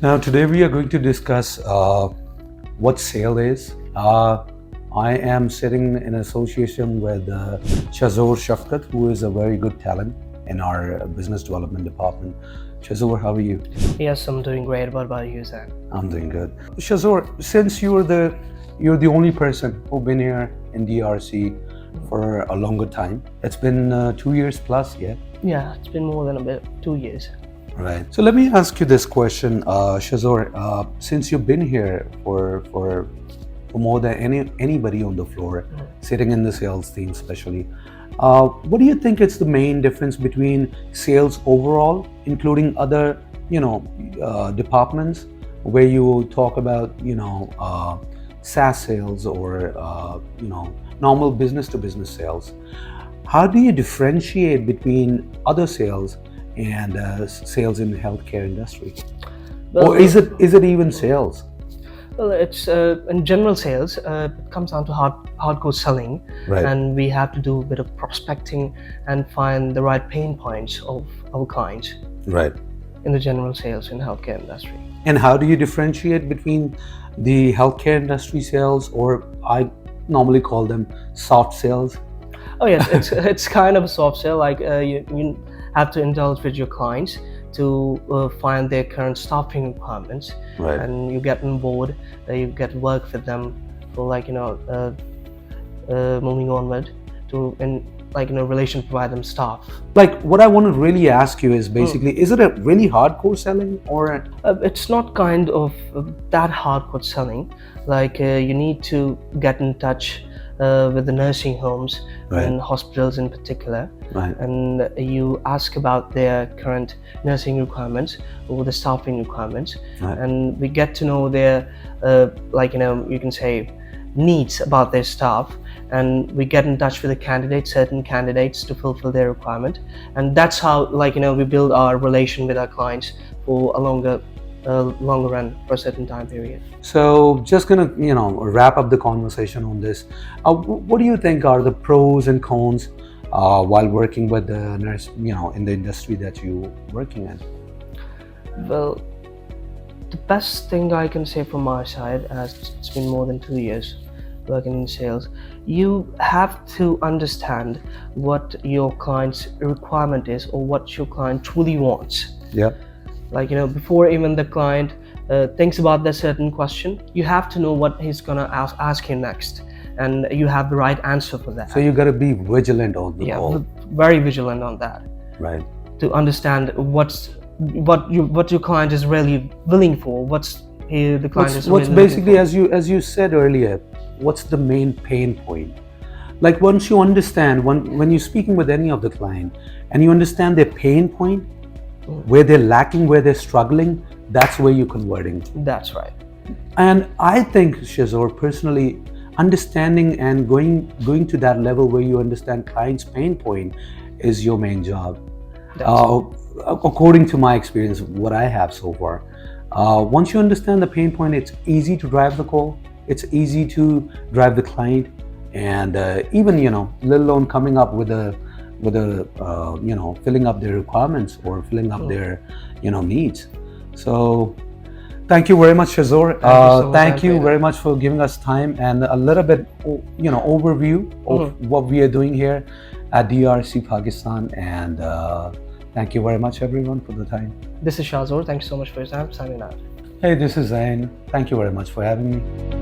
Now, today we are going to discuss what sale is. I am sitting in association with Shazor Shafkat, who is a very good talent in our business development department. Shazor, how are you? Yes, I'm doing great. What about you, Zach? I'm doing good. Shazor, since you're the only person who's been here in DRC for a longer time, it's been 2 years plus, yeah? Yeah, it's been more than a bit 2 years. Right. So let me ask you this question, Shazor. Since you've been here for more than anybody on the floor, sitting in the sales team especially, what do you think is the main difference between sales overall, including other departments, where you talk about SaaS sales or normal business to business sales? How do you differentiate between other sales and sales in the healthcare industry? Well, Or is it even sales? Well, it's in general sales. It comes down to hardcore selling, Right. and we have to do a bit of prospecting and find the right pain points of our clients Right. in the general sales in healthcare industry. And how do you differentiate between the healthcare industry sales, or I normally call them soft sales? Oh yes, it's kind of a soft sell. Like you have to indulge with your clients to find their current staffing requirements, Right. and you get on board. You get work with them for moving onward to relation provide them staff. Like, what I want to really ask you is basically, is it a really hardcore selling, or It's not kind of that hardcore selling. Like you need to get in touch with the nursing homes Right. and hospitals in particular, right? and you ask about their current nursing requirements or the staffing requirements, Right. and we get to know their you can say needs about their staff, and we get in touch with certain candidates to fulfill their requirement, and that's how we build our relation with our clients for a longer run for a certain time period. So, just gonna wrap up the conversation on this. What do you think are the pros and cons while working with the nurse, in the industry that you're working in? Well, the best thing I can say from my side, as it's been more than 2 years working in sales, you have to understand what your client's requirement is or what your client truly wants. Yeah. Before even the client thinks about that certain question, you have to know what he's gonna ask him next, and you have the right answer for that. So you got to be vigilant on the call. Very vigilant on that, Right. to understand what your client is really willing for. The client is What's really basically, looking for. as you said earlier, what's the main pain point? Like, once you understand, when you're speaking with any of the client and you understand their pain point, where they're lacking, where they're struggling, that's where you're converting. That's right. And I think, Shazor, personally, understanding and going to that level where you understand client's pain point is your main job. According to my experience, what I have so far, once you understand the pain point, it's easy to drive the call. It's easy to drive the client, and even let alone coming up with a filling up their requirements or filling up their needs. So thank you very much, Shazor. Thank you very much for giving us time and a little bit overview of what we are doing here at DRC Pakistan, and thank you very much everyone for the time. This is Shazor. Thank you so much for your time. Signing out. Hey, this is Zain. Thank you very much for having me.